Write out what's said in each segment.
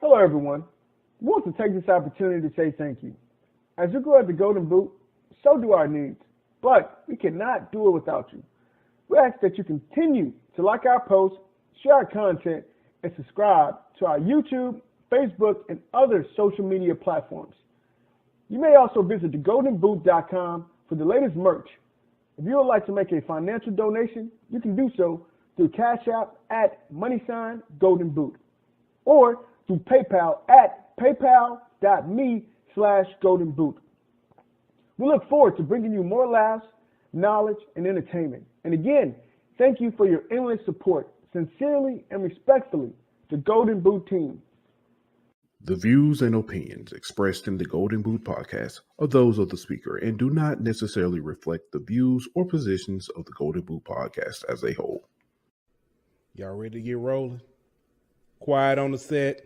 Hello, everyone. We want to take this opportunity to say thank you. As you grow at the Golden Boot, so do our needs, but we cannot do it without you. We ask that you continue to like our posts, share our content, and subscribe to our YouTube, Facebook, and other social media platforms. You may also visit thegoldenboot.com for the latest merch. If you would like to make a financial donation, you can do so through Cash App at @GoldenBoot or through PayPal at paypal.me/GoldenBoot. We look forward to bringing you more laughs, knowledge, and entertainment. And again, thank you for your endless support. Sincerely and respectfully, the Golden Boot team. The views and opinions expressed in the Golden Boot Podcast are those of the speaker and do not necessarily reflect the views or positions of the Golden Boot Podcast as a whole. Y'all ready to get rolling? Quiet on the set.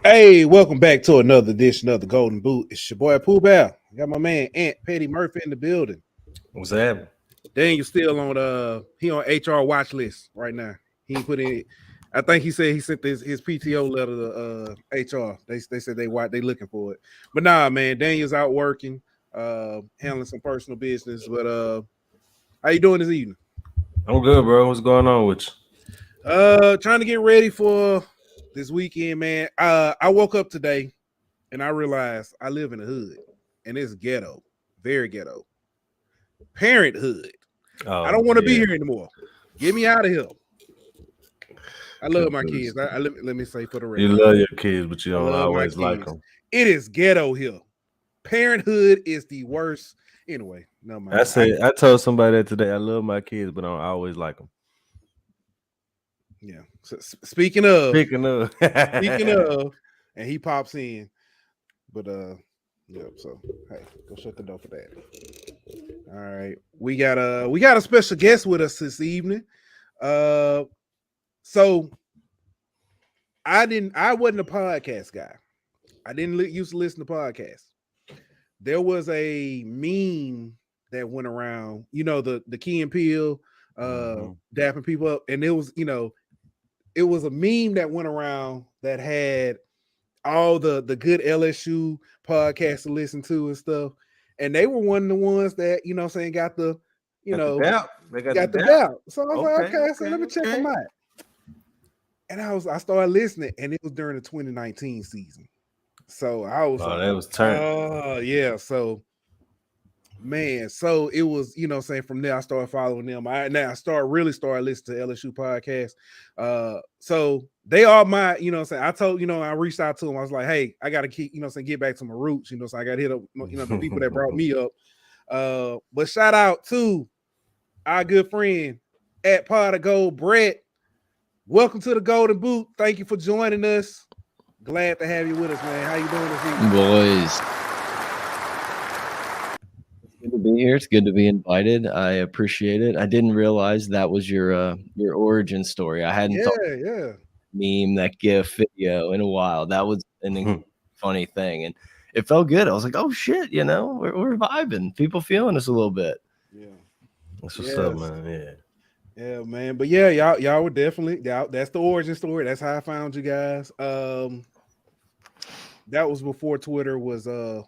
Hey, welcome back to another edition of the Golden Boot. It's your boy Pooh Bear. I got my man Aunt Petty Murphy in the building. What's happening? Daniel still on he on HR watch list right now. He put in. I think he said he sent his PTO letter to HR. They said they looking for it. But nah, man, Daniel's out working, handling some personal business. But how you doing this evening? I'm good, bro. What's going on with you? Trying to get ready for this weekend, man. I woke up today and I realized I live in the hood and it's ghetto, very ghetto. Parenthood. Oh, I don't want to be here anymore. Get me out of here. I love my kids. Let me say for the record. You love your kids, but you don't always like them. It is ghetto here. Parenthood is the worst. Anyway, no mind. I told somebody that today. I love my kids, but I don't always like them. Yeah. So, speaking of, and he pops in, but yeah. So hey, go shut the door for that. All right, we got a special guest with us this evening. So I wasn't a podcast guy. I didn't used to listen to podcasts. There was a meme that went around, the Key and Peele, dapping people up, and it was, it was a meme that went around that had all the good LSU podcasts to listen to and stuff. And they were one of the ones that, got the, got the belt. So I was like, okay, so let me check them out. And I started listening, and it was during the 2019 season. So I was that was turn. Oh, yeah. So man, so it was, from there I started following them. I really started listening to LSU podcasts. So they are my, I told, I reached out to them. I was like, hey, I gotta keep, get back to my roots, so I gotta hit up, the people that brought me up. But shout out to our good friend at Pod of Geauxld, Brett. Welcome to the Golden Boot. Thank you for joining us. Glad to have you with us, man. How you doing this evening? Boys. Good to be here. It's good to be invited. I appreciate it. I didn't realize that was your origin story. I hadn't thought meme, that GIF video in a while. That was an funny thing, and it felt good. I was like, oh shit, we're vibing. People feeling us a little bit. Yeah, that's what's up, man. Yeah, man. But yeah, y'all were definitely that's the origin story. That's how I found you guys. That was before Twitter was the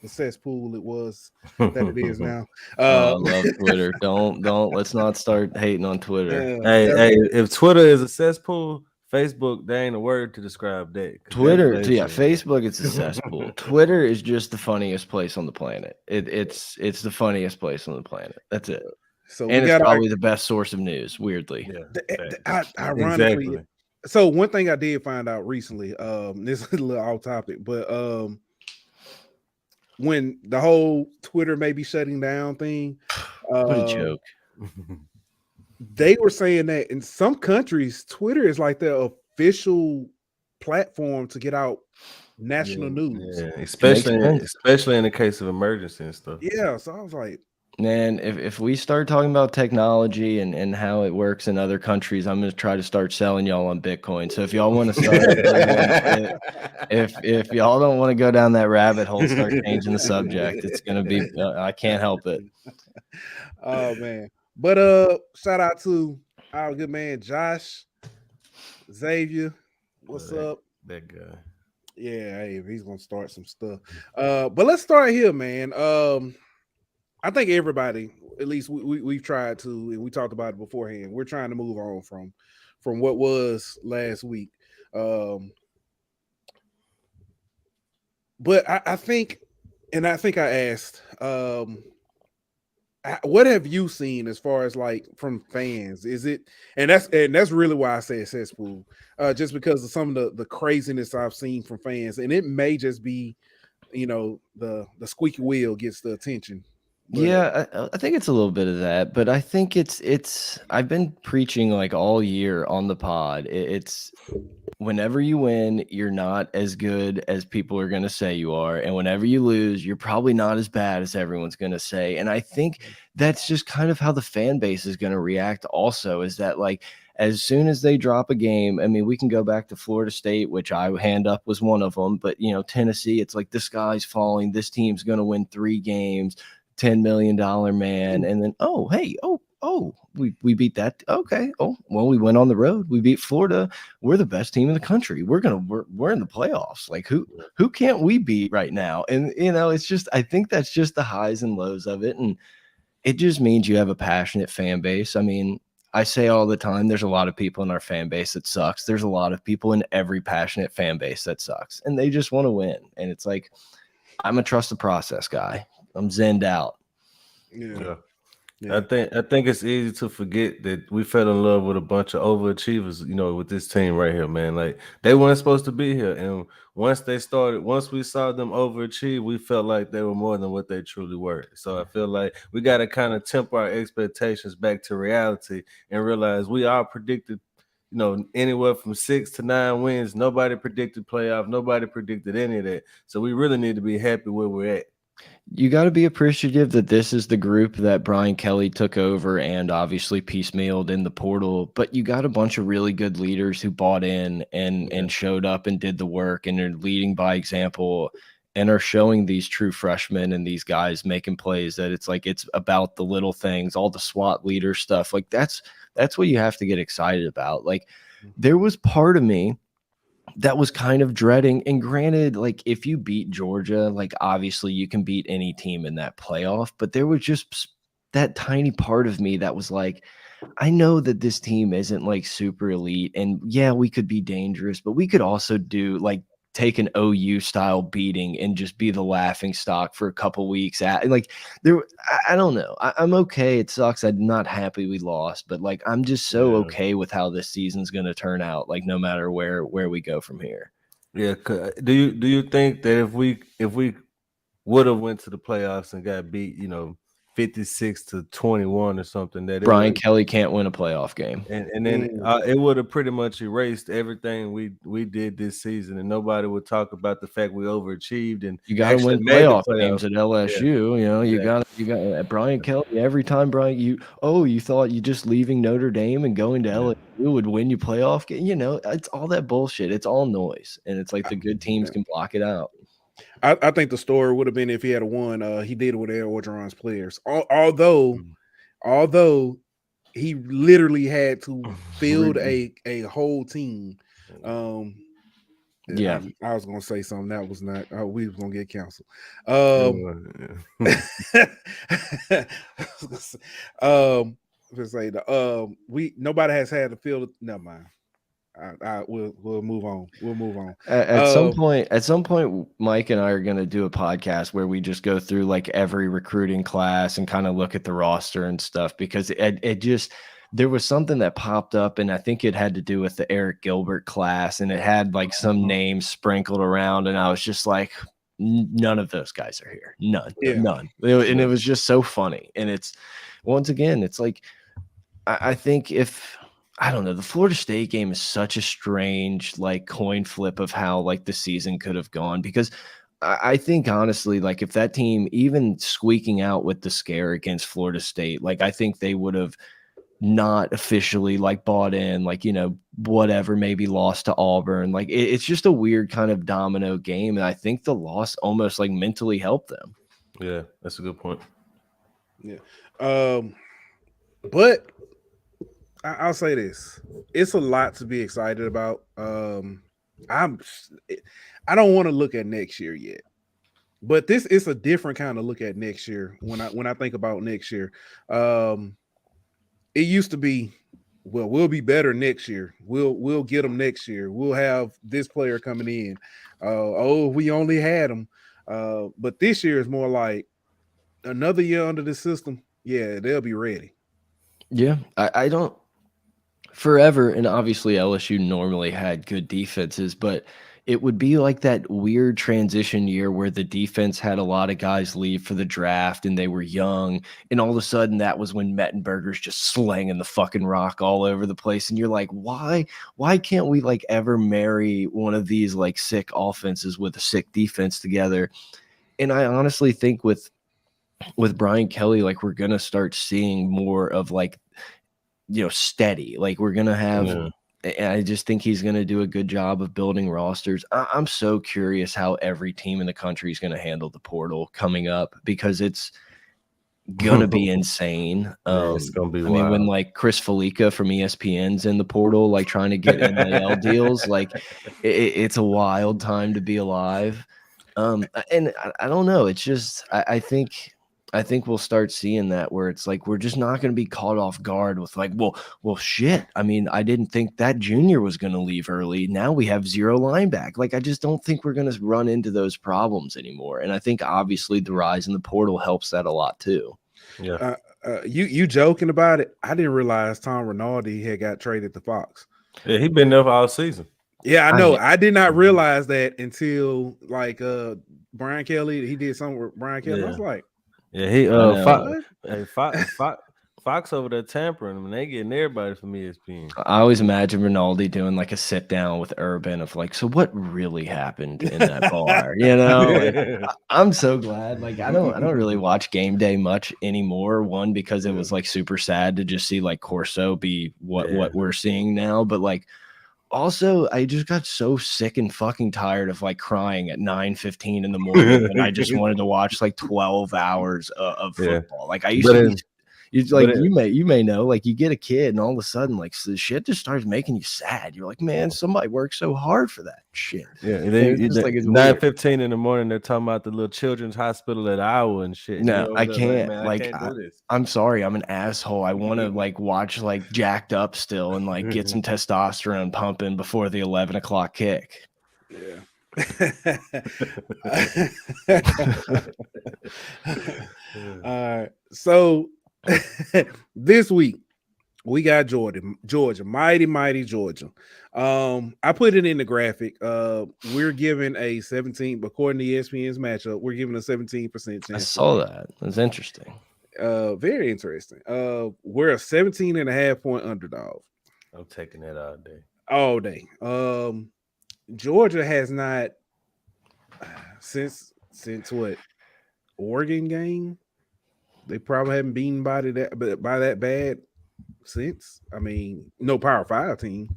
cesspool it was that it is now. I love Twitter. Don't let's not start hating on Twitter. Hey, if Twitter is a cesspool, Facebook, there ain't a word to describe that. Twitter, Facebook is a cesspool. Twitter is just the funniest place on the planet. It's the funniest place on the planet. That's it. So and it's probably the best source of news, weirdly. Yeah, ironically. Exactly. So one thing I did find out recently, this is a little off topic, but when the whole Twitter may be shutting down thing, what a joke. They were saying that in some countries, Twitter is like their official platform to get out national news. Yeah, especially in the case of emergency and stuff. Yeah, so I was like, man, if we start talking about technology and how it works in other countries, I'm going to try to start selling y'all on Bitcoin. So if y'all want to start, if y'all don't want to go down that rabbit hole, start changing the subject. It's going to be, I can't help it. Oh man. But shout out to our good man Josh Xavier. What's up? That guy. Yeah, hey, he's gonna start some stuff. But let's start here, man. I think everybody, at least we've tried to, and we talked about it beforehand. We're trying to move on from what was last week. But I think I asked, what have you seen as far as like from fans? Is it, and that's really why I say cesspool, just because of some of the craziness I've seen from fans, and it may just be, the squeaky wheel gets the attention. But, yeah, I think it's a little bit of that, but I think it's I've been preaching like all year on the pod. It's whenever you win, you're not as good as people are going to say you are. And whenever you lose, you're probably not as bad as everyone's going to say. And I think that's just kind of how the fan base is going to react also, is that like as soon as they drop a game, I mean, we can go back to Florida State, which I hand up was one of them. But, Tennessee, it's like the sky's falling. This team's going to win 3 games, $10 million man. And then, we beat that. Okay. Oh, well, we went on the road. We beat Florida. We're the best team in the country. We're in the playoffs. Like who can't we beat right now? And it's just, I think that's just the highs and lows of it. And it just means you have a passionate fan base. I mean, I say all the time, there's a lot of people in our fan base that sucks. There's a lot of people in every passionate fan base that sucks, and they just want to win. And it's like, I'm a trust the process guy. I'm zenned out. Yeah. I think it's easy to forget that we fell in love with a bunch of overachievers, with this team right here, man. Like they weren't supposed to be here. And once we saw them overachieve, we felt like they were more than what they truly were. So I feel like we got to kind of temper our expectations back to reality and realize we all predicted, anywhere from 6 to 9 wins. Nobody predicted playoff. Nobody predicted any of that. So we really need to be happy where we're at. You got to be appreciative that this is the group that Brian Kelly took over and obviously piecemealed in the portal. But you got a bunch of really good leaders who bought in and showed up and did the work and are leading by example and are showing these true freshmen and these guys making plays that it's like it's about the little things, all the SWAT leader stuff. Like that's what you have to get excited about. Like there was part of me that was kind of dreading. And granted, like if you beat Georgia, like obviously you can beat any team in that playoff, but there was just that tiny part of me that was like, I know that this team isn't like super elite, and yeah, we could be dangerous, but we could also do like take an OU style beating and just be the laughing stock for a couple weeks. I don't know. I'm okay. It sucks. I'm not happy we lost, but like, I'm just so okay with how this season's going to turn out. Like no matter where we go from here. Yeah. Do you think that if we would have went to the playoffs and got beat, 56-21 or something, that Brian Kelly can't win a playoff game, and then it would have pretty much erased everything we did this season, and nobody would talk about the fact we overachieved. And you got to win playoff games at LSU. Yeah. You got Brian Kelly every time. Brian, you thought you just leaving Notre Dame and going to LSU would win you playoff game. It's all that bullshit. It's all noise, and it's like the good teams can block it out. I think the story would have been if he had won. He did it with Air Orgeron's players. Although he literally had to field a whole team. Yeah, I was gonna say something that was not. We was gonna get canceled. Nobody has had to field. Never mind. We'll move on. We'll move on. At some point, Mike and I are going to do a podcast where we just go through like every recruiting class and kind of look at the roster and stuff, because it just, there was something that popped up, and I think it had to do with the Eric Gilbert class, and it had like some names sprinkled around, and I was just like, none of those guys are here. None. And it was just so funny. And it's, once again, it's like, I think I don't know, the Florida State game is such a strange like coin flip of how like the season could have gone, because I think honestly, like if that team even squeaking out with the scare against Florida State, like I think they would have not officially like bought in, like, you know, whatever, maybe lost to Auburn. Like it's just a weird kind of domino game. And I think the loss almost like mentally helped them. Yeah, that's a good point. Yeah. But I'll say this. It's a lot to be excited about. I don't want to look at next year yet. But this is a different kind of look at next year when I think about next year. It used to be, well, we'll be better next year. We'll get them next year. We'll have this player coming in. We only had them. But this year is more like another year under the system. Yeah, they'll be ready. Yeah, I don't forever. And obviously LSU normally had good defenses, but it would be like that weird transition year where the defense had a lot of guys leave for the draft and they were young. And all of a sudden that was when Mettenberger's just slanging the fucking rock all over the place. And you're like, why can't we like ever marry one of these like sick offenses with a sick defense together? And I honestly think with Brian Kelly, like we're going to start seeing more of like, you know, steady, like we're going to have, I just think he's going to do a good job of building rosters. I'm so curious how every team in the country is going to handle the portal coming up, because it's going to be insane. It's going to be wild. I mean, when like Chris Felica from ESPN's in the portal, like trying to get NIL deals, like it's a wild time to be alive. And I don't know. It's just, I think we'll start seeing that where it's like, we're just not going to be caught off guard with like, well, shit. I mean, I didn't think that junior was going to leave early. Now we have 0 linebacker. Like, I just don't think we're going to run into those problems anymore. And I think obviously the rise in the portal helps that a lot too. Yeah. You joking about it? I didn't realize Tom Rinaldi had got traded to Fox. Yeah, he's been there for all season. Yeah, I know. I did not realize that until like Brian Kelly. He did something with Brian Kelly. Yeah. I was like, yeah, Fox over there tampering them, and they getting everybody from ESPN. I always imagine Rinaldi doing like a sit down with Urban of like, so what really happened in that bar? You know, like, I'm so glad. Like, I don't really watch Game Day much anymore. One, because it was like super sad to just see like Corso be what we're seeing now, but like. Also, I just got so sick and fucking tired of like crying at 9:15 in the morning, and I just wanted to watch like 12 hours of football. Like I used to. You may know, like you get a kid, and all of a sudden, like the shit just starts making you sad. You're like, man, somebody worked so hard for that shit. Yeah, and then it's like 9:15 in the morning. They're talking about the little children's hospital at Iowa and shit. No, you know, I can't. I can't do this. I'm sorry, I'm an asshole. I want to like watch like Jacked Up still and like get some testosterone pumping before the 11 o'clock kick. Yeah. All right, so. This week we got Georgia, mighty Georgia. I put it in the graphic. We're giving a 17, according to ESPN's matchup, we're giving a 17% chance. I saw that. That's interesting. Very interesting. We're a 17.5 point underdog. I'm taking that all day. Georgia has not since what, Oregon game. They probably haven't beaten by that bad since. I mean, no Power 5 team.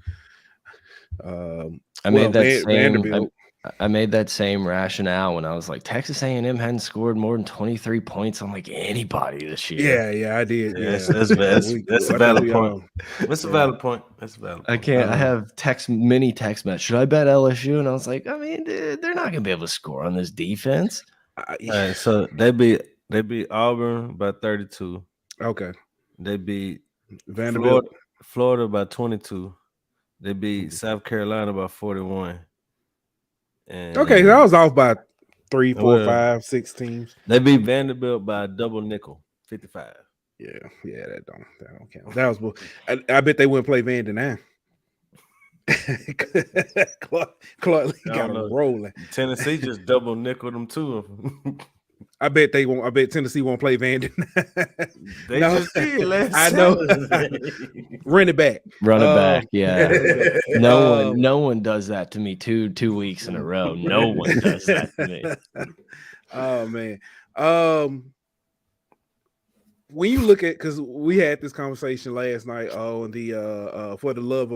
I made that same rationale when I was like, Texas A&M hadn't scored more than 23 points on like anybody this year. Yeah, I did. Yeah, that's a valid point. That's a valid point. I can't. I have many text messages. Should I bet LSU? And I was like, I mean, dude, they're not gonna be able to score on this defense. All right, so they beat Auburn by 32. Okay. They beat Vanderbilt, Florida by 22. They beat South Carolina by 41. And okay, that was off by 3, 4, 5, 6 teams. They beat Vanderbilt by a double nickel, 55. Yeah, that don't count. That was I bet they wouldn't play Vanda now. Clark Lee got them rolling. Tennessee just double nickeled them too. I bet they won't. I bet Tennessee won't play Vanda. They just did. I know. Run it back. Yeah. No one does that to me two weeks in a row. No one does that to me. Oh man. When you look at, because we had this conversation last night on the for the love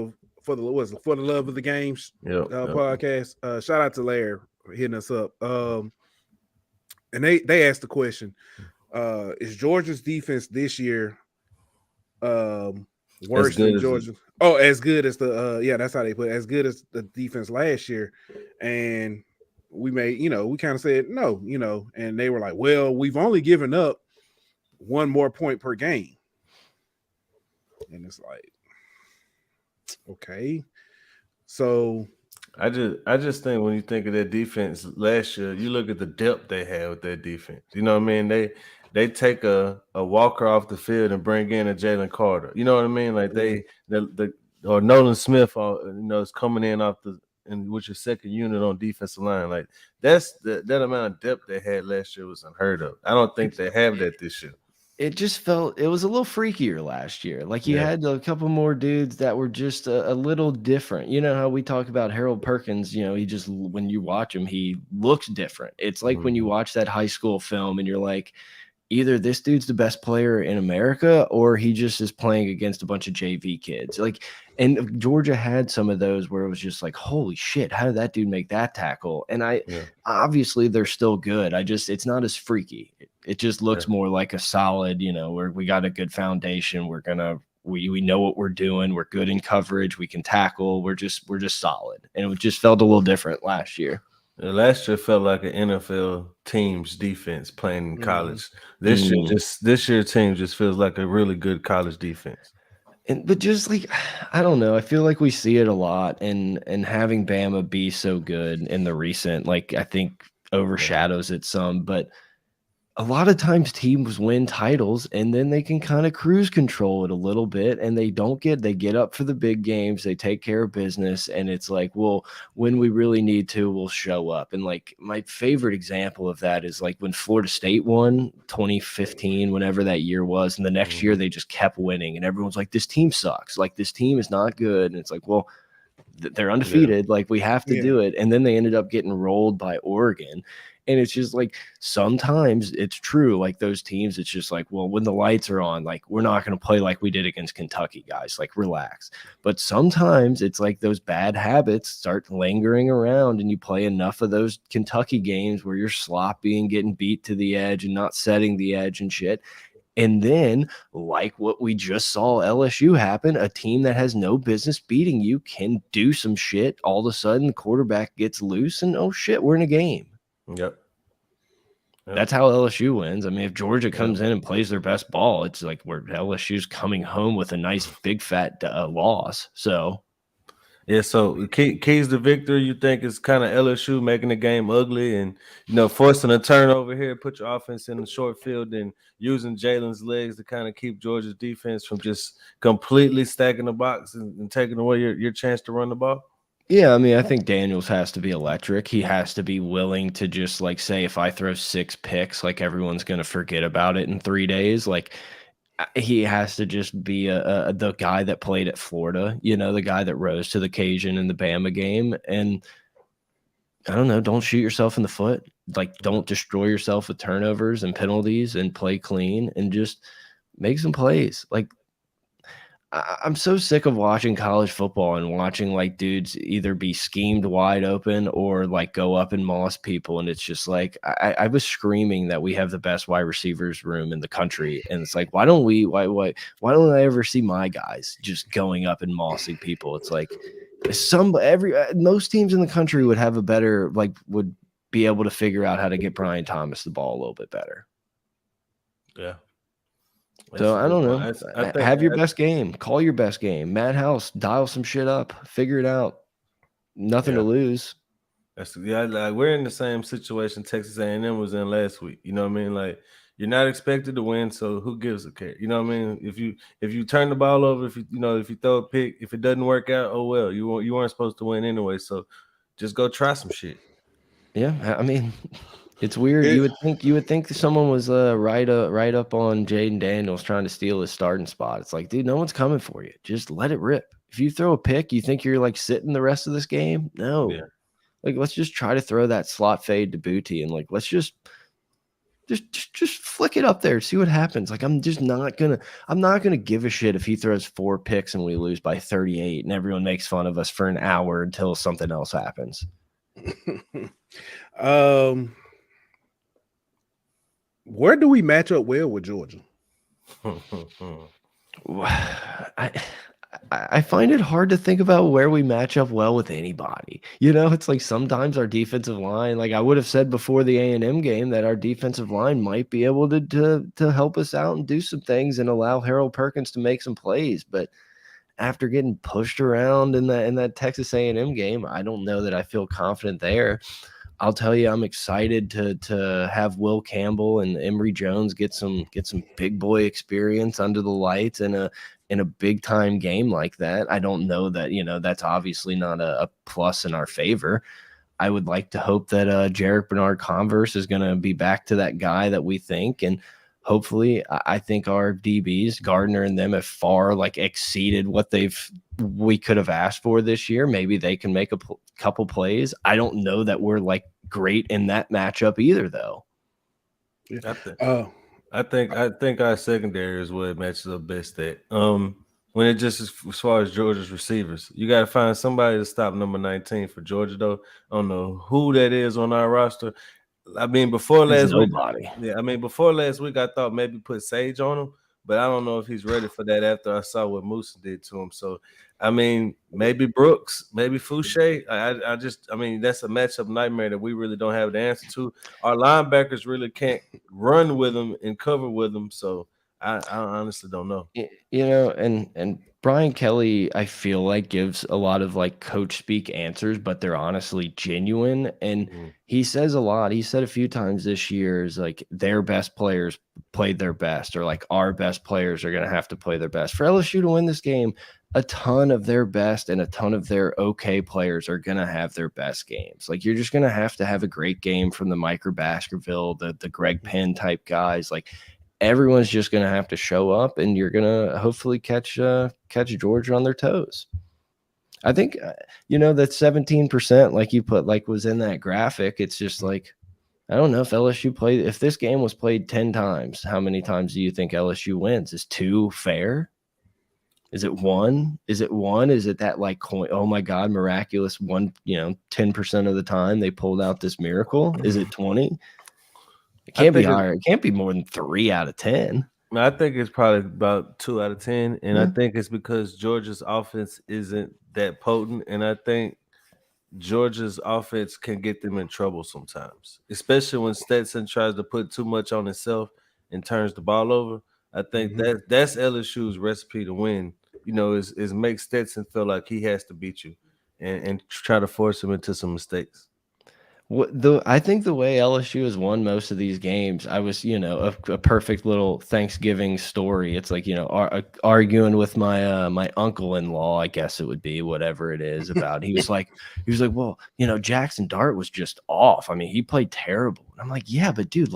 of the games podcast. Shout out to Larry hitting us up. And they asked the question: is Georgia's defense this year worse than Georgia? As good as the that's how they put it, as good as the defense last year. And we we kind of said no, and they were like, well, we've only given up one more point per game. And it's like, okay. So I just think when you think of their defense last year, you look at the depth they had with their defense. You know what I mean? They take a Walker off the field and bring in a Jalen Carter. You know what I mean? Like or Nolan Smith, is coming in with your second unit on defensive line. Like that amount of depth they had last year was unheard of. I don't think they have that this year. It just felt it was a little freakier last year. Like you had a couple more dudes that were just a little different. You know how we talk about Harold Perkins, he just, when you watch him, he looks different. It's like when you watch that high school film and you're like, either this dude's the best player in America or he just is playing against a bunch of JV kids. Like, and Georgia had some of those where it was just like, holy shit, how did that dude make that tackle? And obviously they're still good. It's not as freaky. It just looks more like a solid, where we got a good foundation. We know what we're doing. We're good in coverage. We can tackle. We're just solid. And it just felt a little different last year. Last year felt like an NFL team's defense playing in college. This year team just feels like a really good college defense. But just like, I don't know, I feel like we see it a lot, and having Bama be so good in the recent, I think overshadows it some. But a lot of times teams win titles and then they can kind of cruise control it a little bit, and they get up for the big games, they take care of business, and it's like, well, when we really need to, we'll show up. And my favorite example of that is when Florida State won 2015, whenever that year was, and the next year they just kept winning, and everyone's like, this team sucks, this team is not good. And it's like, well, they're undefeated, we have to do it. And then they ended up getting rolled by Oregon. And it's just sometimes it's true. Those teams, it's just well, when the lights are on, we're not going to play like we did against Kentucky, guys. Relax. But sometimes it's those bad habits start lingering around, and you play enough of those Kentucky games where you're sloppy and getting beat to the edge and not setting the edge and shit. And then, what we just saw LSU happen, a team that has no business beating you can do some shit. All of a sudden, the quarterback gets loose, and oh shit, we're in a game. Yep. That's how LSU wins. I mean, if Georgia comes in and plays their best ball, it's where LSU's coming home with a nice big fat loss. So, so keys to victory, you think, is kind of LSU making the game ugly and, forcing a turnover here, put your offense in the short field and using Jalen's legs to kind of keep Georgia's defense from just completely stacking the box and taking away your chance to run the ball? Yeah, I mean, I think Daniels has to be electric. He has to be willing to just say, if I throw 6 picks, everyone's going to forget about it in 3 days. He has to just be the guy that played at Florida, the guy that rose to the occasion in the Bama game. And I don't know, don't shoot yourself in the foot. Don't destroy yourself with turnovers and penalties, and play clean and just make some plays. I'm so sick of watching college football and watching dudes either be schemed wide open or go up and moss people. And it's just I was screaming that we have the best wide receivers room in the country. And it's why don't I ever see my guys just going up and mossing people? It's most teams in the country would have a better, would be able to figure out how to get Brian Thomas the ball a little bit better. Yeah. So I don't know. Have your best game. Call your best game. Madhouse, dial some shit up. Figure it out. Nothing to lose. Like we're in the same situation Texas A&M was in last week. You know what I mean? Like you're not expected to win, so who gives a care? You know what I mean? If you turn the ball over, if you throw a pick, if it doesn't work out, oh well, you weren't supposed to win anyway. So just go try some shit. Yeah, I mean, it's weird. You would think someone was right up on Jaden Daniels trying to steal his starting spot. It's like, dude, no one's coming for you. Just let it rip. If you throw a pick, you think you're like sitting the rest of this game? No. Yeah. Like, let's just try to throw that slot fade to Booty and like let's just flick it up there, see what happens. Like I'm not gonna give a shit if he throws 4 picks and we lose by 38 and everyone makes fun of us for an hour until something else happens. Where do we match up well with Georgia? I find it hard to think about where we match up well with anybody. You know, it's like sometimes our defensive line, like I would have said before the A&M game, that our defensive line might be able to help us out and do some things and allow Harold Perkins to make some plays. But after getting pushed around in that Texas A&M game, I don't know that I feel confident there. I'll tell you, I'm excited to have Will Campbell and Emory Jones get some big boy experience under the lights in a big time game like that. I don't know that, that's obviously not a plus in our favor. I would like to hope that Jarek Bernard-Converse is going to be back to that guy that we think, and hopefully, I think our DBs, Gardner and them, have far exceeded what we could have asked for this year. Maybe they can make a couple plays. I don't know that we're great in that matchup either, though. I think our secondary is what it matches up best at. When it just as far as Georgia's receivers, you got to find somebody to stop number 19 for Georgia. Though I don't know who that is on our roster. I mean, before last week, I thought maybe put Sage on him, but I don't know if he's ready for that after I saw what Moose did to him. So, I mean, maybe Brooks, maybe Fouché. I mean, that's a matchup nightmare that we really don't have the answer to. Our linebackers really can't run with them and cover with them. So, I honestly don't know. And Brian Kelly, I feel like gives a lot of coach speak answers, but they're honestly genuine. And he says a lot. He said a few times this year is their best players played their best, or our best players are going to have to play their best. For LSU to win this game, a ton of their best and a ton of their okay players are going to have their best games. You're just going to have a great game from the Micah Baskerville, the Greg Penn type guys. Everyone's just going to have to show up, and you're going to hopefully catch Georgia on their toes. I think, that 17%, you put, was in that graphic. It's just I don't know if this game was played 10 times, how many times do you think LSU wins? Is 2 fair? Is it 1? Is it 1? Is it that coin? Oh my God, miraculous 1, 10% of the time they pulled out this miracle? Is it 20? It can't be higher. It can't be more than 3 out of 10. I think it's probably about 2 out of 10. And I think it's because Georgia's offense isn't that potent. And I think Georgia's offense can get them in trouble sometimes, especially when Stetson tries to put too much on himself and turns the ball over. I think that's LSU's recipe to win, is make Stetson feel like he has to beat you and try to force him into some mistakes. I think the way LSU has won most of these games, I was, a perfect little Thanksgiving story. It's arguing with my uncle-in-law, I guess it would be, whatever it is about. He was like, well, Jackson Dart was just off. I mean, he played terrible. And I'm like, yeah, but dude,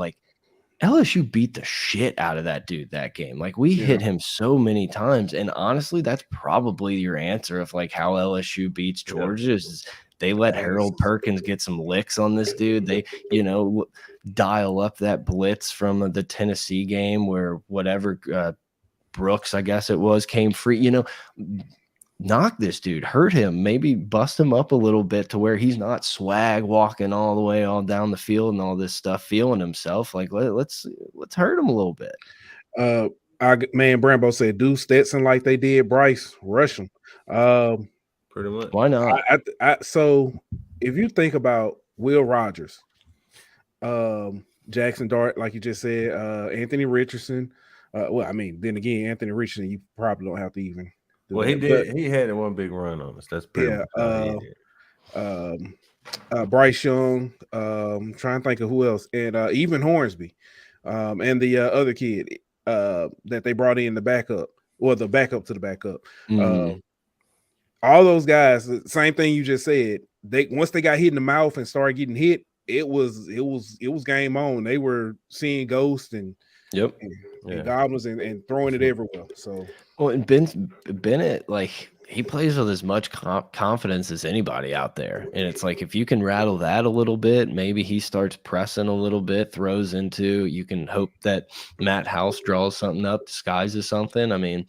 LSU beat the shit out of that dude that game. We hit him so many times. And honestly, that's probably your answer of how LSU beats Georgia is they let Harold Perkins get some licks on this dude. They, dial up that blitz from the Tennessee game where whatever Brooks, I guess it was, came free, knock this dude, hurt him, maybe bust him up a little bit to where he's not swag walking all the way all down the field and all this stuff, feeling himself. Let's hurt him a little bit. Our man Brambo said, do Stetson like they did Bryce, rush him. Pretty much. Why not? So if you think about Will Rogers, Jackson Dart, like you just said, Anthony Richardson, Well, I mean, then again, Anthony Richardson, you probably don't have to even do Well, that. he did. He had one big run on us. That's pretty much all he did. Bryce Young, trying to think of who else, and even Hornsby, and the other kid that they brought in the backup, or the backup to the backup. All those guys, same thing you just said. They once they got hit in the mouth and started getting hit, it was game on. They were seeing ghosts and goblins and throwing it everywhere. So, well, and Bennett, like, he plays with as much confidence as anybody out there, and it's like if you can rattle that a little bit, maybe he starts pressing a little bit, throws into. You can hope that Matt House draws something up, disguises something. I mean,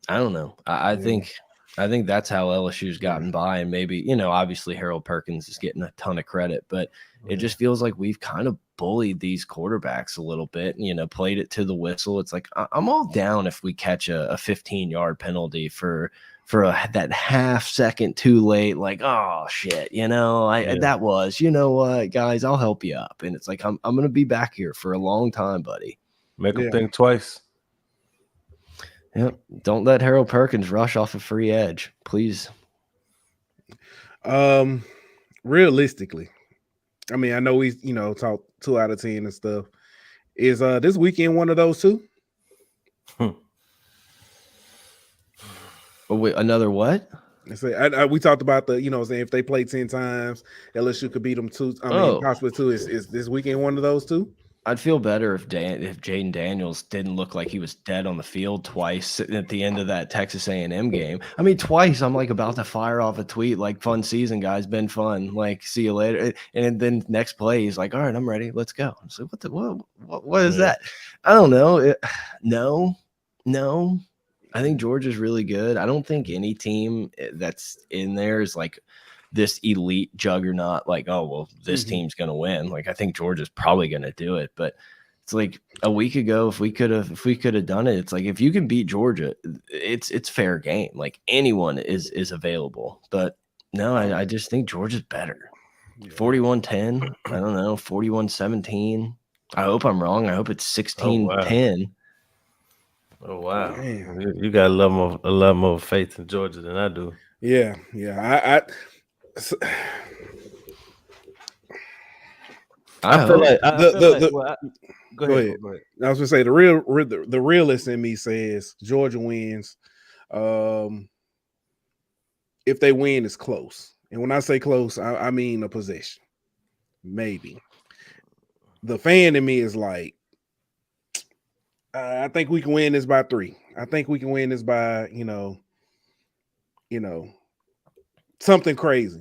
I don't know. I think that's how LSU's gotten by, and maybe, obviously Harold Perkins is getting a ton of credit, but it just feels like we've kind of bullied these quarterbacks a little bit, played it to the whistle. It's like, I'm all down if we catch a 15-yard penalty for that half second too late, like, oh shit, that was, what, guys, I'll help you up. And it's like, I'm going to be back here for a long time, buddy. Make them think twice. Yep. Don't let Harold Perkins rush off a free edge, please. Realistically, I mean, I know we, talk 2 out of 10 and stuff. Is this weekend one of those two? Oh, wait, another what? We talked about the, saying if they play 10 times, LSU could beat them 2. I mean, possibly 2. Is this weekend one of those two? I'd feel better if Jaden Daniels didn't look like he was dead on the field twice at the end of that Texas A&M game. I mean, twice I'm like about to fire off a tweet like, fun season, guys, been fun. Like, see you later. And then next play, he's like, all right, I'm ready. Let's go. I'm like, what is that? I don't know. No. I think Georgia's really good. I don't think any team that's in there is like this elite juggernaut, like, oh, well, this team's going to win. Like, I think Georgia's probably going to do it, but it's like a week ago, if we could have done it, it's like, if you can beat Georgia, it's fair game. Like, anyone is available, but no, I just think Georgia's better. 41-10. I don't know. 41-17. I hope I'm wrong. I hope it's 16-10. Oh, wow. You got a lot more faith in Georgia than I do. Yeah. I feel like go ahead. I was gonna say the realist in me says Georgia wins. If they win, it's close, and when I say close, I mean a possession, maybe. The fan in me is like, I think we can win this by 3. I think we can win this by something crazy,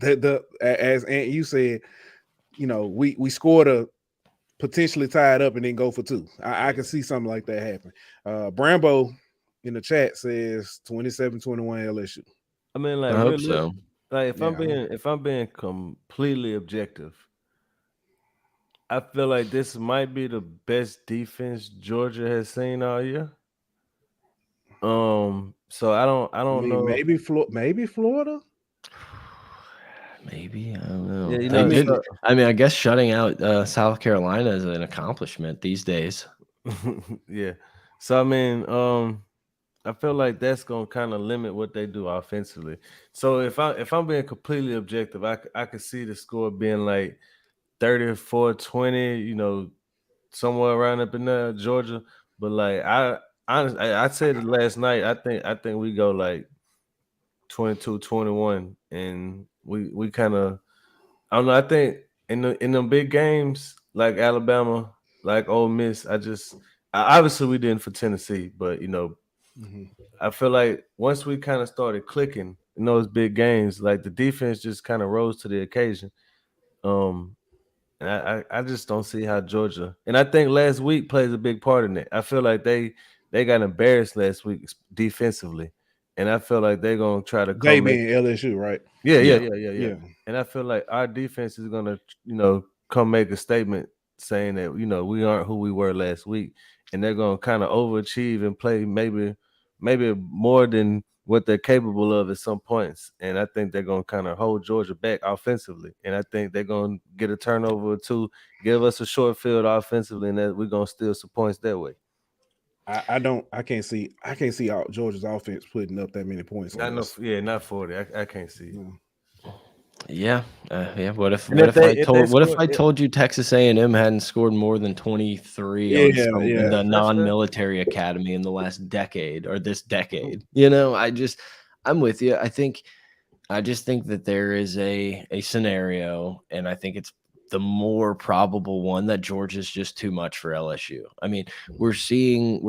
as Aunt you said, we scored a potentially tied up and then go for 2. I can see something like that happen. Brambo in the chat says 27-21 LSU. I mean, like, I hope so. Like, if I'm being completely objective, I feel like this might be the best defense Georgia has seen all year. So I don't know. Maybe Florida. Maybe, I don't know. Yeah, I guess shutting out South Carolina is an accomplishment these days. Yeah. So I mean, I feel like that's gonna kind of limit what they do offensively. So if I'm being completely objective, I could see the score being like 34-20, somewhere around up in there, Georgia. But like I said it last night. I think we go like 22-21, and we kind of, I don't know. I think in the big games like Alabama, like Ole Miss, obviously we didn't for Tennessee, but I feel like once we kind of started clicking in those big games, like the defense just kind of rose to the occasion. And I just don't see how Georgia, and I think last week plays a big part in it. I feel like they got embarrassed last week defensively, and I feel like they're gonna try to They being LSU, right? Yeah. And I feel like our defense is gonna, come make a statement saying that we aren't who we were last week, and they're gonna kind of overachieve and play maybe more than what they're capable of at some points. And I think they're going to kind of hold Georgia back offensively. And I think they're going to get a turnover or 2, give us a short field offensively, and that we're going to steal some points that way. I can't see Georgia's offense putting up that many points. Not 40. I can't see it. Yeah. What if I told you Texas A&M hadn't scored more than 23 in the non-military academy in the last decade or this decade? I'm with you. I just think that there is a scenario, and I think it's the more probable one, that Georgia's just too much for LSU. I mean, we're seeing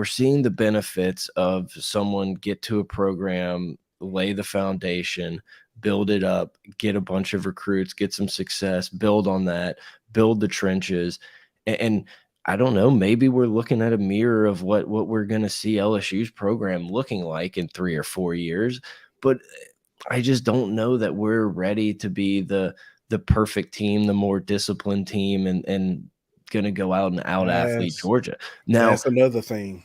the benefits of someone get to a program, lay the foundation, build it up, get a bunch of recruits, get some success, build on that, build the trenches. And I don't know, maybe we're looking at a mirror of what we're going to see LSU's program looking like in 3 or 4 years. But I just don't know that we're ready to be the perfect team, the more disciplined team, and going to go out and out athlete Georgia. Now, that's another thing.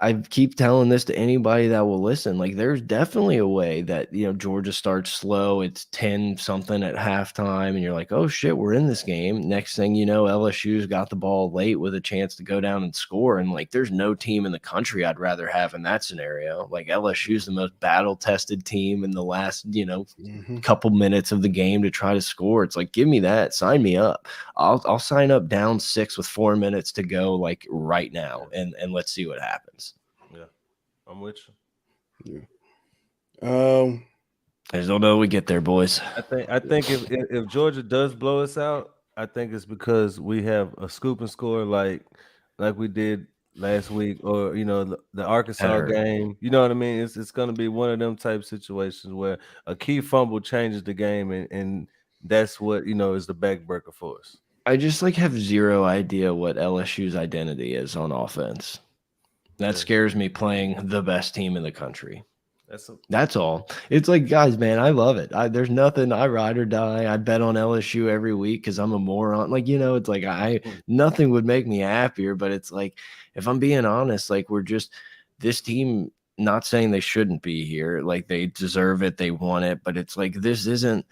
I keep telling this to anybody that will listen. Like, there's definitely a way that, Georgia starts slow. It's 10-something at halftime, and you're like, oh shit, we're in this game. Next thing you know, LSU's got the ball late with a chance to go down and score. And like, there's no team in the country I'd rather have in that scenario. Like, LSU's the most battle-tested team in the last, couple minutes of the game to try to score. It's like, give me that. Sign me up. I'll sign up down 6 with 4 minutes to go, like, right now, and let's see what happens. Yeah, I'm with you. I just don't know. We get there, boys. I think if Georgia does blow us out, I think it's because we have a scoop and score like we did last week, or the Arkansas game. You know what I mean? It's going to be one of them type situations where a key fumble changes the game, and that's what is the backbreaker for us. I just have zero idea what LSU's identity is on offense. That scares me, playing the best team in the country. That's all. It's like, guys, man, I love it. There's nothing. I ride or die. I bet on LSU every week because I'm a moron. Like, it's like nothing would make me happier. But it's like, if I'm being honest, like, we're just this team. Not saying they shouldn't be here. Like, they deserve it. They want it. But it's like, this isn't.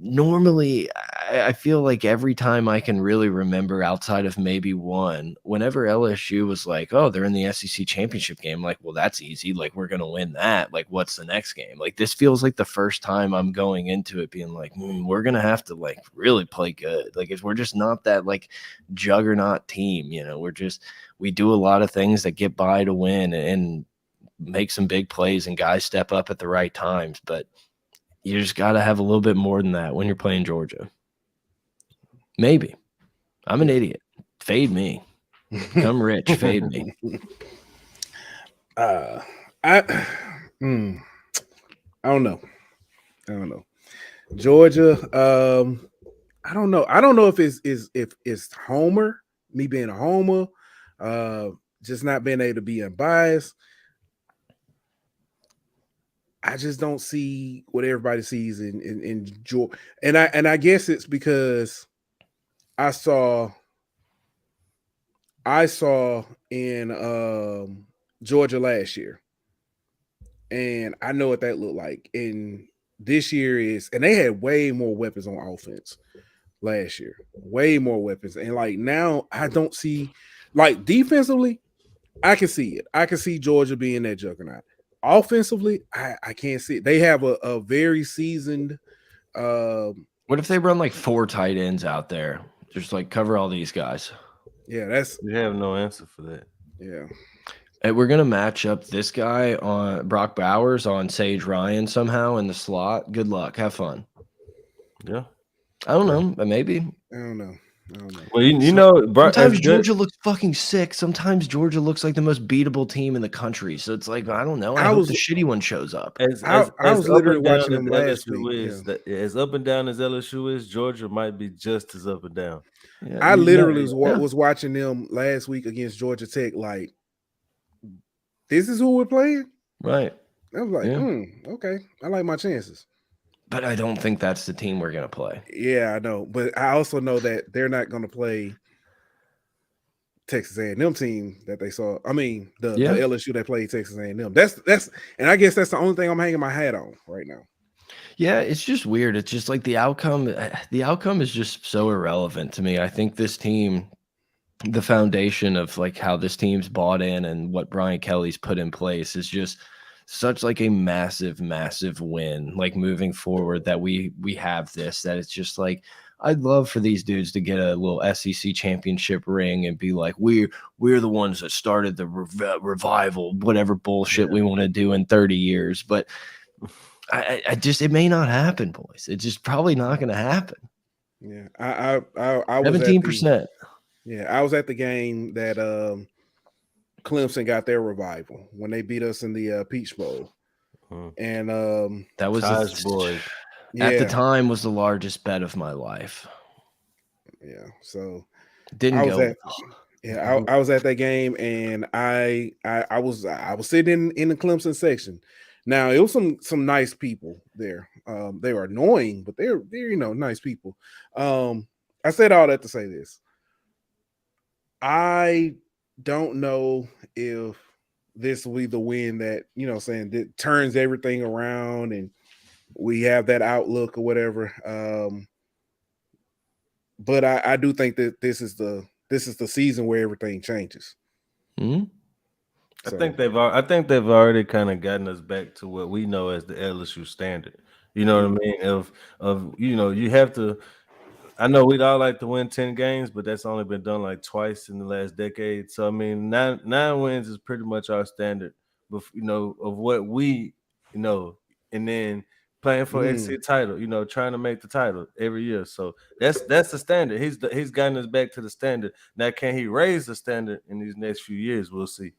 Normally, I feel like every time I can really remember, outside of maybe one, whenever LSU was like, oh, they're in the SEC championship game, like, well, that's easy. Like, we're going to win that. Like, what's the next game? Like, this feels like the first time I'm going into it being like, we're going to have to, like, really play good. Like, we're just not that, like, juggernaut team. We do a lot of things that get by to win and make some big plays, and guys step up at the right times. But you just got to have a little bit more than that when you're playing Georgia. Maybe. I'm an idiot. Fade me. Become rich. Fade me. I don't know. Georgia. I don't know. I don't know if it's Homer, me being a Homer, just not being able to be unbiased. I just don't see what everybody sees in Georgia, and I guess it's because I saw in Georgia last year, and I know what that looked like. And this year and they had way more weapons on offense last year, way more weapons. And like now, I don't see, like, defensively, I can see it. I can see Georgia being that juggernaut. Offensively, I can't see it. They have a very seasoned. What if they run like 4 tight ends out there, just like cover all these guys? Yeah, we have no answer for that. Yeah, and we're gonna match up this guy on Brock Bowers on Sage Ryan somehow in the slot. Good luck, have fun. Yeah, I don't know, but maybe. I don't know. Well, sometimes Georgia looks fucking sick. Sometimes Georgia looks like the most beatable team in the country. So it's like, I don't know. I hope the shitty one shows up. I was literally watching them last week. As up and down as LSU is, Georgia might be just as up and down. Yeah, I literally was watching them last week against Georgia Tech. Like, this is who we're playing, right? I was like, okay, I like my chances. But I don't think that's the team we're going to play. Yeah, I know. But I also know that they're not going to play Texas A&M team that they saw. I mean, the LSU that played Texas A&M. That's, and I guess that's the only thing I'm hanging my hat on right now. Yeah, it's just weird. It's just like the outcome is just so irrelevant to me. I think this team the foundation of like how this team's bought in and what Brian Kelly's put in place is just such like a massive win, like moving forward, that we have this, that it's just like, I'd love for these dudes to get a little SEC championship ring and be like, we're the ones that started the revival, whatever bullshit we want to do in 30 years. But I just, it may not happen, boys. It's just probably not going to happen. Yeah, I was 17%. I was at the game that Clemson got their revival when they beat us in the Peach Bowl, and that was boys. At the time was the largest bet of my life. Yeah, so didn't go. I was at that game, and I was sitting in the Clemson section. Now it was some nice people there. They were annoying, but they're nice people. I said all that to say this. I don't know if this will be the win that, that turns everything around and we have that outlook or whatever. But I do think that this is the season where everything changes. Mm-hmm. So. I think they've already kind of gotten us back to what we know as the LSU standard. You know what I mean? You have to. I know we'd all like to win 10 games, but that's only been done like twice in the last decade. So I mean, nine wins is pretty much our standard. Of what we and then playing for SEC title. Trying to make the title every year. So that's the standard. He's gotten us back to the standard. Now, can he raise the standard in these next few years? We'll see.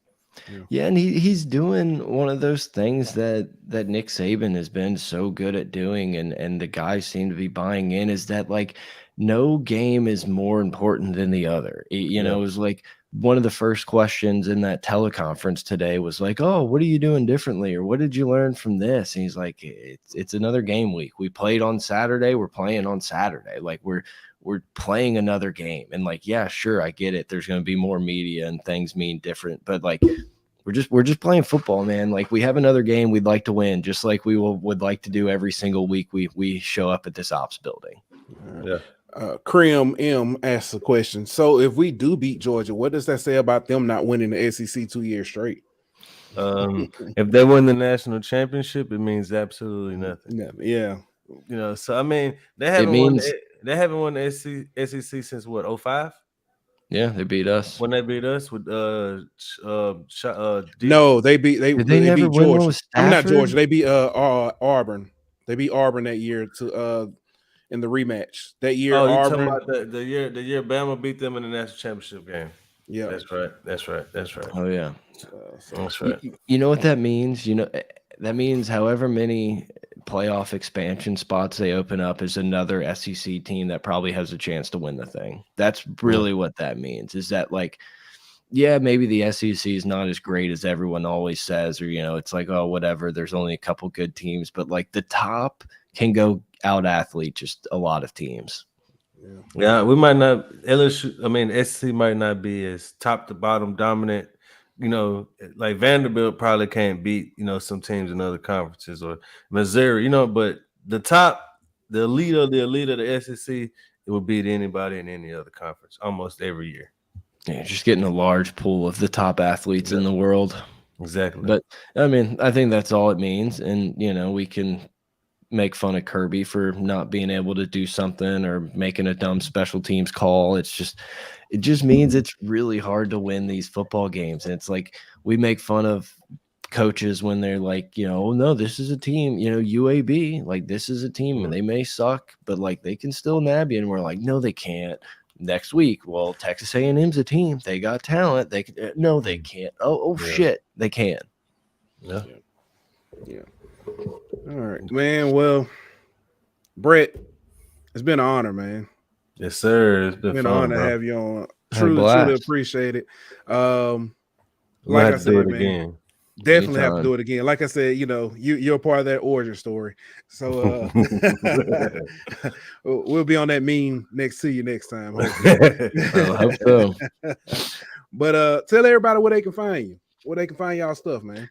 Yeah, and he's doing one of those things that Nick Saban has been so good at doing, and the guys seem to be buying in, is that like no game is more important than the other. It was like one of the first questions in that teleconference today was like, oh, what are you doing differently? Or what did you learn from this? And he's like, it's another game week. We played on Saturday. We're playing on Saturday. Like we're playing another game. And like, yeah, sure, I get it. There's going to be more media and things mean different, but like, we're just playing football, man. Like we have another game we'd like to win, just like we would like to do every single week we show up at this ops building. Yeah. Cream M asks a question. So if we do beat Georgia, what does that say about them not winning the SEC 2 years straight? If they win the national championship, it means absolutely nothing. Yeah. So I mean, they haven't won the SEC since what, 2005? Yeah, they beat us. When they beat us with no, they beat Georgia. I'm not Georgia. They beat Auburn. They beat Auburn that year to in the rematch. That year, Auburn. Talking about the year Bama beat them in the national championship game. Yeah, that's right. Oh yeah, that's right. You know what that means? That means however many playoff expansion spots they open up is another SEC team that probably has a chance to win the thing. That's really what that means, is that like, yeah, maybe the SEC is not as great as everyone always says, or, it's like, oh, whatever, there's only a couple good teams, but like the top can go out athlete just a lot of teams. Yeah, we might not, SEC might not be as top to bottom dominant. Like Vanderbilt probably can't beat, some teams in other conferences, or Missouri, but the elite of the SEC, it would beat anybody in any other conference almost every year. Yeah, just getting a large pool of the top athletes in the world. Exactly. But I mean, I think that's all it means. And, we can make fun of Kirby for not being able to do something or making a dumb special teams call. It just means it's really hard to win these football games. And it's like, we make fun of coaches when they're like, oh no, this is a team, UAB, like this is a team and they may suck, but like they can still nab you. And we're like, no, they can't. Next week, well, Texas A&M's a team. They got talent. They can. No, they can't. Oh shit, they can. Yeah. All right, man. Well, Brett, it's been an honor, man. Yes, sir. It's been an fun, honor to have you on. Truly appreciate it. Like I said, man, again. Definitely have to do it again. Like I said, you're a part of that origin story. So we'll be on that meme next to you next time. I hope so. But tell everybody where they can find you, where they can find y'all stuff, man.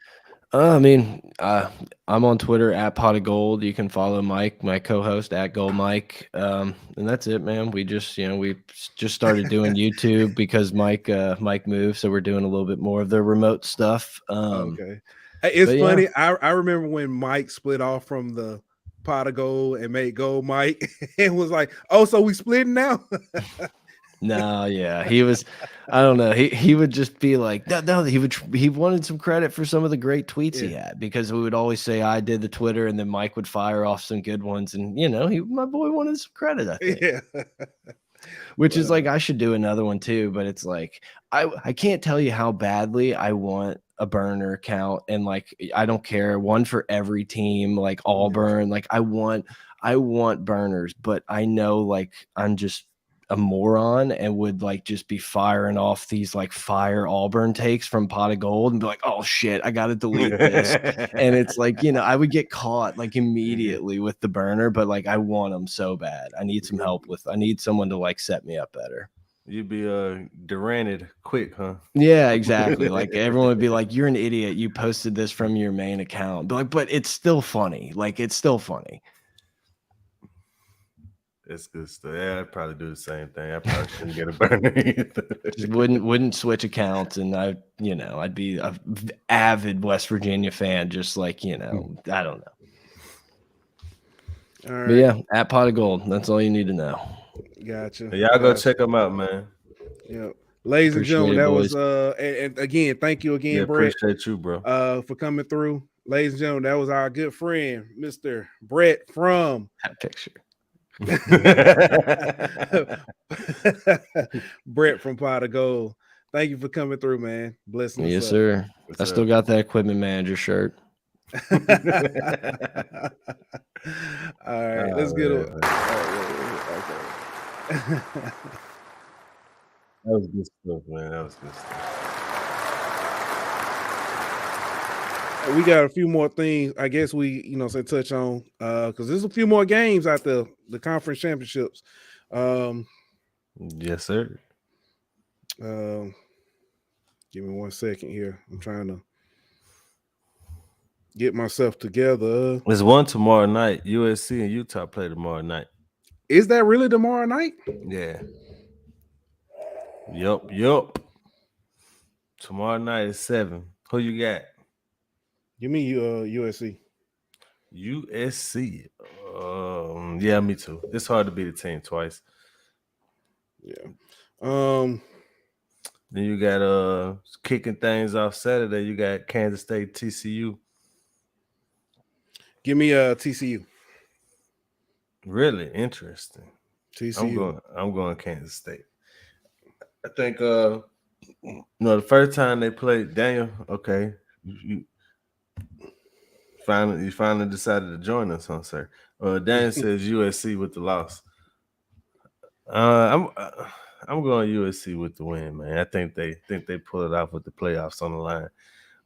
I'm on Twitter at Pod of Geauxld. You can follow Mike, my co-host, at Gold Mike, and that's it, man. We just started doing YouTube because Mike moved, so we're doing a little bit more of the remote stuff. Okay, it's funny. Yeah. I remember when Mike split off from the Pod of Geauxld and made Gold Mike, and was like, "Oh, so we splitting now?" No, yeah, he was. I don't know. He would just be like, no. He wanted some credit for some of the great tweets he had, because we would always say I did the Twitter, and then Mike would fire off some good ones, and my boy wanted some credit, I think. Yeah. Which is like, I should do another one too, but it's like I can't tell you how badly I want a burner account, and like I don't care, one for every team, like Auburn, like I want burners, but I know like I'm just a moron and would like just be firing off these like fire Auburn takes from Pod of Geauxld and be like, oh shit, I gotta delete this. And it's like, I would get caught like immediately with the burner, but like I want them so bad. I need some help I need someone to like set me up better. You'd be Duranted quick, huh? Yeah, exactly. Like everyone would be like, you're an idiot, you posted this from your main account. But it's still funny. Like it's still funny. That's good stuff. Yeah, I'd probably do the same thing. I probably shouldn't get a burner either. Just wouldn't switch accounts, and I'd be an avid West Virginia fan, just like, I don't know. All right. But yeah, at Pod of Geauxld. That's all you need to know. Gotcha. Y'all go check them out, man. Yeah. Ladies and gentlemen, that was and again, thank you again, Brett. Appreciate you, bro. For coming through. Ladies and gentlemen, that was our good friend, Mr. Brett from that picture. Brett from Pod of Geauxld. Thank you for coming through, man. Blessings. Yes, sir. I still got that equipment manager shirt. All right, let's get it. That was good stuff, man. That was good stuff. We got a few more things, I guess we, say touch on, because there's a few more games out the conference championships. Yes, sir. Give me 1 second here. I'm trying to get myself together. There's one tomorrow night. USC and Utah play tomorrow night. Is that really tomorrow night? Yeah. Yup. Tomorrow night is 7. Who you got? Give me USC. USC. Yeah, me too. It's hard to beat a team twice. Yeah. Then you got kicking things off Saturday. You got Kansas State, TCU. Give me TCU. Really interesting. TCU. I'm going Kansas State. I think the first time they played, Daniel. Okay, you finally decided to join us, huh, sir? Daniel says USC with the loss. I'm going USC with the win, man. I think they pull it off with the playoffs on the line.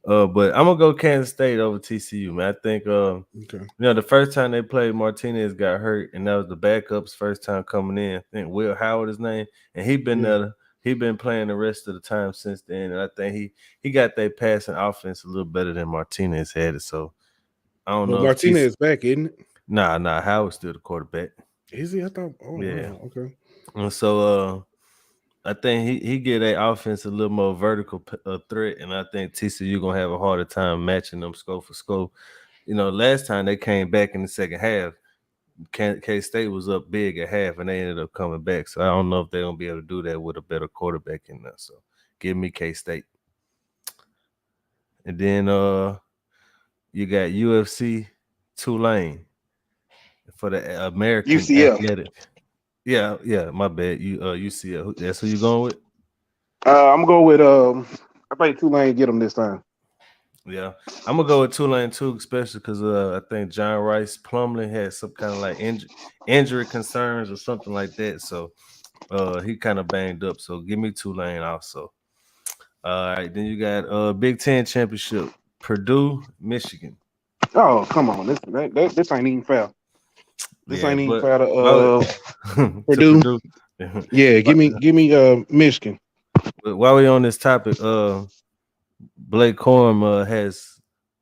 But I'm gonna go Kansas State over TCU, man. I think the first time they played, Martinez got hurt, and that was the backup's first time coming in. I think Will Howard his name, and he been playing the rest of the time since then. And I think he got their passing offense a little better than Martinez had it. So I don't know. Martinez is back, isn't it? Nah, Howard's still the quarterback. Is he? I thought. Oh, yeah. No. Okay. And so I think he get their offense a little more vertical threat, and I think TCU gonna have a harder time matching them scope for scope. Last time they came back in the second half, K-State was up big at half, and they ended up coming back. So I don't know if they're gonna be able to do that with a better quarterback in there. So give me K-State. And then you got UFC Tulane for the American UCF. Athletic. Yeah, my bad. UCF. That's who you going with? I'm going with I think Tulane get them this time. Yeah, I'm gonna go with Tulane too, especially because I think John Rice Plumlee had some kind of like injury concerns or something like that. So he kind of banged up. So give me Tulane also. All right, then you got Big Ten championship, Purdue, Michigan. Oh, come on, this ain't even fair. This ain't even fair to Purdue. Yeah, give me Michigan. But while we on this topic, Blake Corum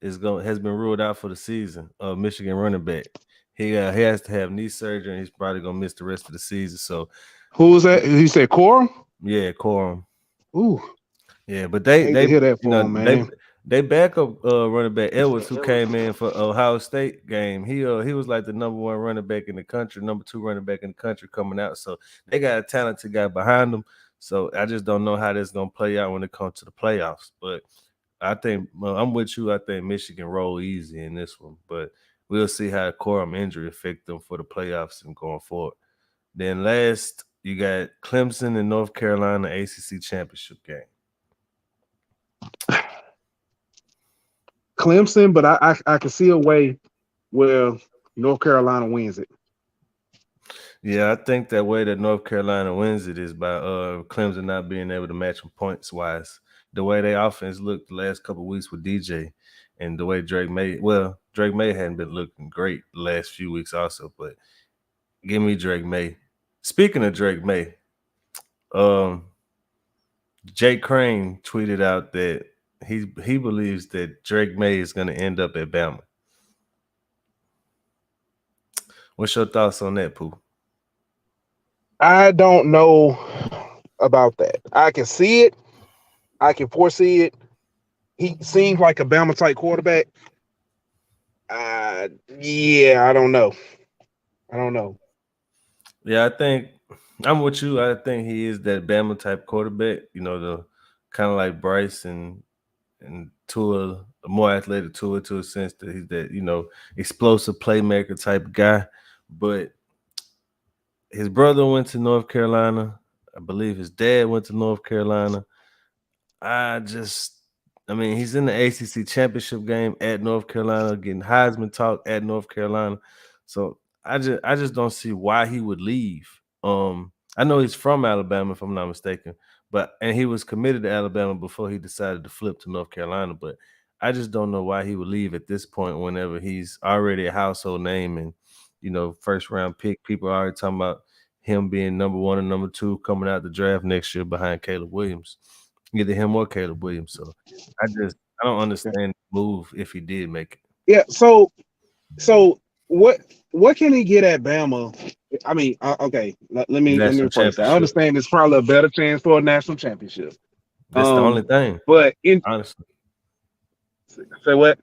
has been ruled out for the season. Michigan running back. He has to have knee surgery, and he's probably gonna miss the rest of the season. So, who was that? He said Corum. Yeah, Corum. Ooh, yeah, but they hear that for him, man. They backup running back Edwards, who came in for Ohio State game. He was like the number 1 running back in the country, number 2 running back in the country coming out. So they got a talented guy behind them. So I just don't know how this is gonna play out when it comes to the playoffs. But I think I'm with you. I think Michigan roll easy in this one, but we'll see how the Corum injury affect them for the playoffs and going forward. Then last, you got Clemson and North Carolina ACC championship game. Clemson, but I can see a way where North Carolina wins it. Yeah, I think that way that North Carolina wins it is by Clemson not being able to match them points wise. The way their offense looked the last couple of weeks with DJ, and the way Drake May hadn't been looking great the last few weeks also, but give me Drake May. Speaking of Drake May, Jake Crane tweeted out that he believes that Drake May is going to end up at Bama. What's your thoughts on that, Pooh? I don't know about that. I can see it. I can foresee it. He seems like a Bama-type quarterback. Yeah, I don't know. Yeah, I think I'm with you. I think he is that Bama-type quarterback. You know, the kind of like Bryce and Tua, a more athletic Tua to a sense that he's that, explosive playmaker type guy. But his brother went to North Carolina. I believe his dad went to North Carolina. He's in the ACC championship game at North Carolina, getting Heisman talk at North Carolina. So I just don't see why he would leave. I know he's from Alabama, if I'm not mistaken, and he was committed to Alabama before he decided to flip to North Carolina. But I just don't know why he would leave at this point whenever he's already a household name and, first round pick. People are already talking about him being number 1 and number 2 coming out the draft next year behind Caleb Williams. Either him or Caleb Williams. So I don't understand the move if he did make it. Yeah. So what can he get at Bama? I mean, okay. Let me rephrase that. I understand it's probably a better chance for a national championship. That's the only thing. But honestly, say what?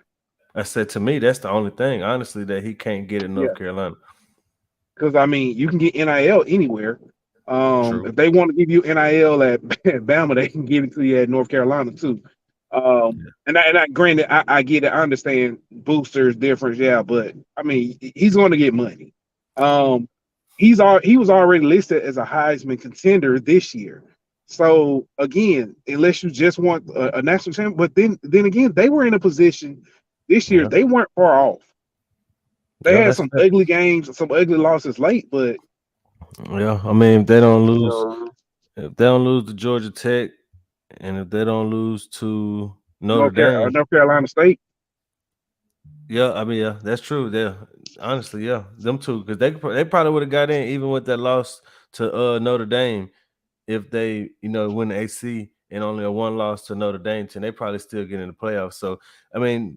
I said, to me, that's the only thing, honestly, that he can't get in North Carolina. Because you can get NIL anywhere. If they want to give you NIL at Bama, they can give it to you at North Carolina too. And I granted, I get it. I understand boosters difference, but he's going to get money. He was already listed as a Heisman contender this year. So again, unless you just want a national champion, but then again, they were in a position this year. They weren't far off. They had some ugly games, some ugly losses late, but if they don't lose to Georgia Tech, and if they don't lose to North Carolina State. That's true. Honestly, them two, because they probably would have got in even with that loss to Notre Dame. If they, win the AC and only a 1 loss to Notre Dame, and they probably still get in the playoffs. So,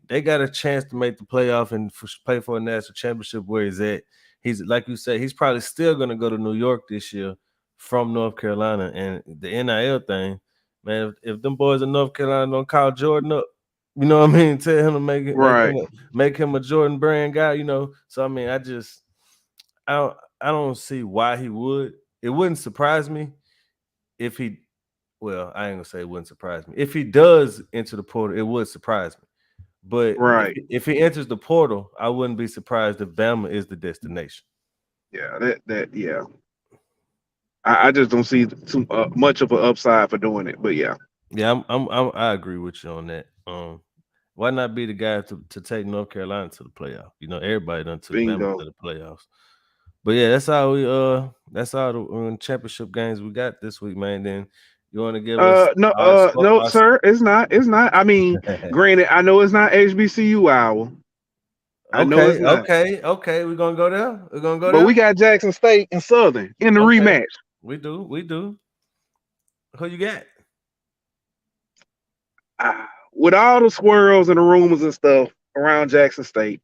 they got a chance to make the playoff and play for a national championship where he's at. He's, like you said, he's probably still going to go to New York this year from North Carolina. And the NIL thing, man, if them boys in North Carolina don't call Jordan up, you know what I mean? Tell him to make him a Jordan brand guy, So, I don't see why he would. It wouldn't surprise me if he, I ain't gonna say it wouldn't surprise me. If he does enter the portal, it would surprise me. But if he enters the portal, I wouldn't be surprised if Bama is the destination. Yeah, I just don't see too much of an upside for doing it. But I agree with you on that. Why not be the guy to take North Carolina to the playoff? Everybody done took Bama to the playoffs. But that's all the championship games we got this week, man. Then you want to give us no, sir, it's not. Granted, I know it's not HBCU hour. I know it's not. Okay, we're gonna go there. But we got Jackson State and Southern in the rematch. We do. Who you got? with all the swirls and the rumors and stuff around Jackson State,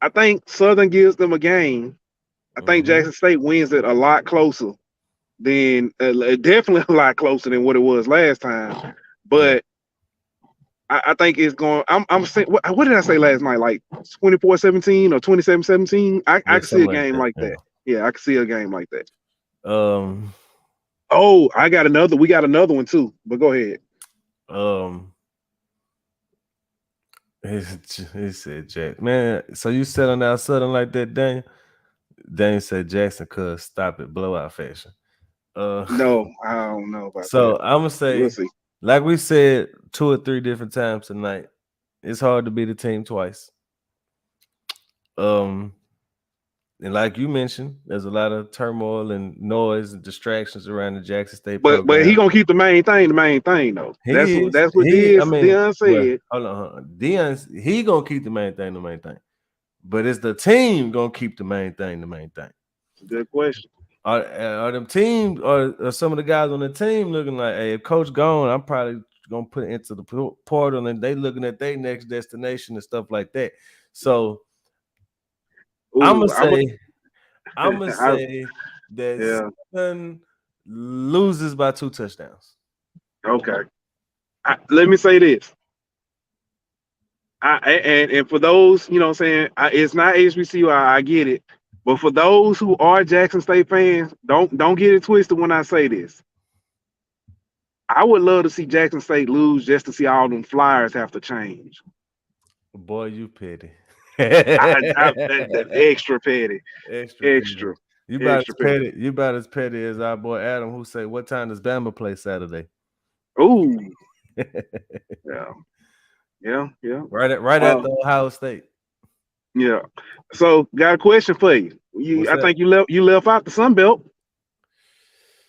I think Southern gives them a game. I think Jackson State wins it a lot closer than definitely a lot closer than what it was last time. But I think it's going. I'm saying, what did I say last night? Like 24-17 or 27-17. I can see a game like that. Yeah, I can see a game like that. Oh, I got another. We got another one too. But go ahead. He said Jack. Man, so you selling out Southern like that, Daniel? Daniel said Jackson could stop it blowout fashion. No, I don't know about so that. I'm gonna say, we'll see. Like we said 2 or 3 different times tonight, it's hard to beat a team twice. And like you mentioned, there's a lot of turmoil and noise and distractions around the Jackson State program. But he gonna keep the main thing though. That's what Deion said. Hold on. Deion, he gonna keep the main thing. But is the team gonna keep the main thing? Good question. Are them teams or some of the guys on the team looking like, hey, if coach gone, I'm probably gonna put it into the portal and they looking at their next destination and stuff like that. So I'm gonna say that Southern loses by 2 touchdowns. Okay. Let me say this. And for those, you know what I'm saying, it's not HBCU, I get it. But for those who are Jackson State fans, don't get it twisted when I say this. I would love to see Jackson State lose just to see all them flyers have to change. Boy, you petty. Extra petty. Extra. You about as petty as our boy Adam, who say, "What time does Bama play Saturday?" Ooh. Yeah. Right after Ohio State. Yeah. So got a question for you. I think you left out the Sun Belt.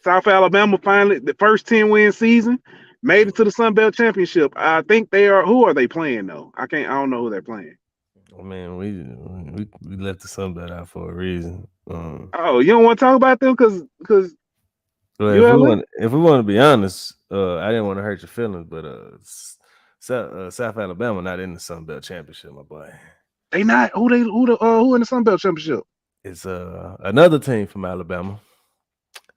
South Alabama finally, the first 10-win season, made it to the Sun Belt Championship. I think they are. Who are they playing though? I don't know who they're playing. Oh man, we left the Sun Belt out for a reason. You don't want to talk about them because if we want to be honest, I didn't want to hurt your feelings, but South Alabama not in the Sun Belt Championship, my boy. They not. Who in the Sun Belt Championship? It's another team from Alabama.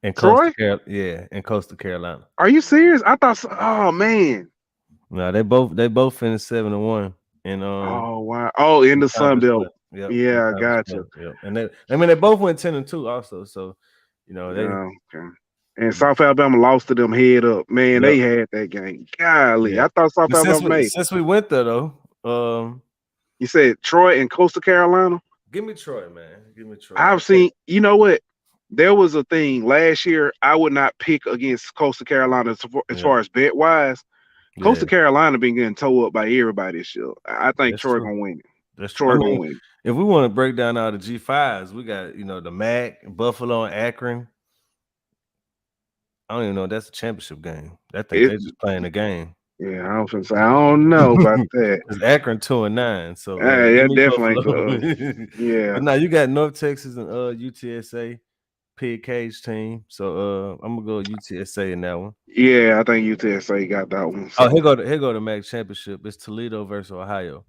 And Coastal Carolina. Are you serious? I thought so. Oh man. No, they both finished 7-1. And oh wow. Oh, in the Sun Belt. Yep. Yeah, I got you. Yep. And they both went 10-2 also. So okay. And South Alabama lost to them head up. Man, they had that game. Golly. I thought South Alabama made. Since we went there though, you said Troy and Coastal Carolina? Give me Troy, man. I've seen, you know what? There was a thing last year. I would not pick against Coastal Carolina as far as bet wise. Coastal Carolina been getting towed up by everybody this year. I think Troy gonna win it. That's Troy gonna win. If we want to break down all the G5s, we got the MAC, Buffalo, and Akron. I don't even know if that's a championship game. I think they're just playing the game. Yeah, I was gonna say I don't know about that. It's Akron 2-9, so that definitely ain't good. Yeah, but now you got North Texas and UTSA Pig Cage team. So I'm gonna go UTSA in that one. Yeah, I think UTSA got that one. So. Oh, here go the MAC championship. It's Toledo versus Ohio.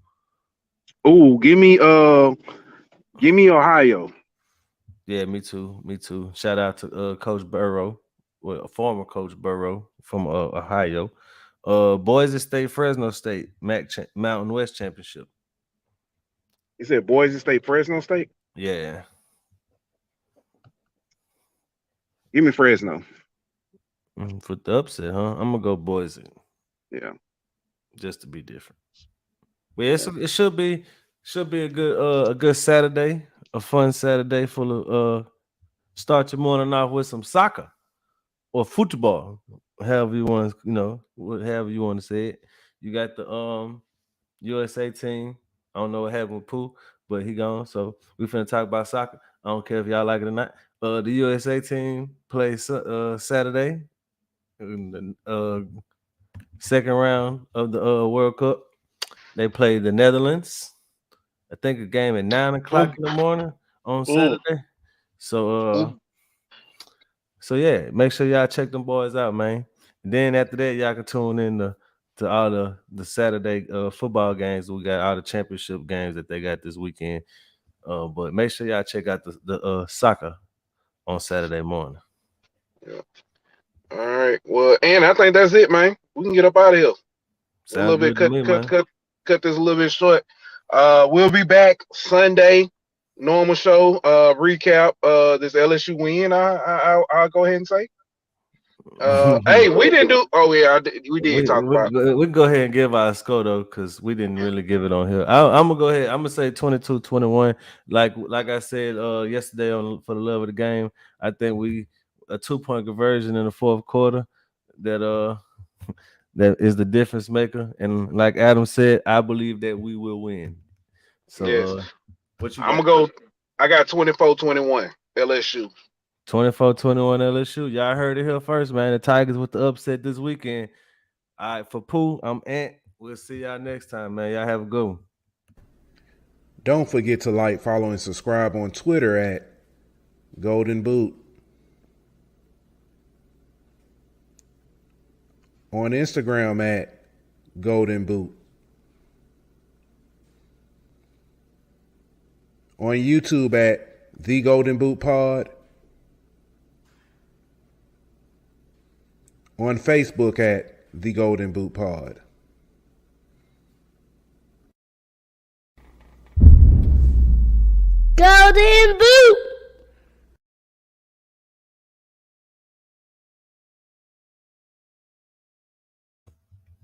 Ooh, give me Ohio. Yeah, me too. Shout out to Coach Burrow, former Coach Burrow from Ohio. Boise State, Fresno State, MAC Mountain West Championship. You said Boise State, Fresno State? Yeah. Give me Fresno. For the upset, huh? I'm gonna go Boise. Yeah. Just to be different. But it should be a good Saturday, a fun Saturday full of start your morning off with some soccer or football. However you want, however you want to say it. You got the USA team. I don't know what happened with Pooh, but he gone. So we finna talk about soccer. I don't care if y'all like it or not. The USA team plays Saturday in the second round of the World Cup. They play the Netherlands. I think a game at 9:00 in the morning on Saturday. So yeah, make sure y'all check them boys out, man. And then after that, y'all can tune in to to all the Saturday football games. We got all the championship games that they got this weekend. But make sure y'all check out the soccer on Saturday morning. Yeah. All right. Well, and I think that's it, man. We can get up out of here. Sounds a little bit cut this a little bit short. We'll be back Sunday. Normal show. Recap this LSU win. I'll go ahead and say. Hey, we didn't do. Oh yeah, we did talk about. We can go ahead and give our score though, because we didn't really give it on here. I'm gonna go ahead. I'm gonna say 22-21. Like I said yesterday on For the Love of the Game. I think we a 2-point conversion in the fourth quarter that is the difference maker. And like Adam said, I believe that we will win. So yes. What you? I'm gonna go. I got 24-21 LSU. 24-21 LSU. Y'all heard it here first, man. The Tigers with the upset this weekend. All right, for Pooh, I'm Ant. We'll see y'all next time, man. Y'all have a good one. Don't forget to like, follow, and subscribe on Twitter at Golden Boot. On Instagram at Golden Boot. On YouTube at The Golden Boot Pod. On Facebook at The Golden Boot Pod. Golden Boot!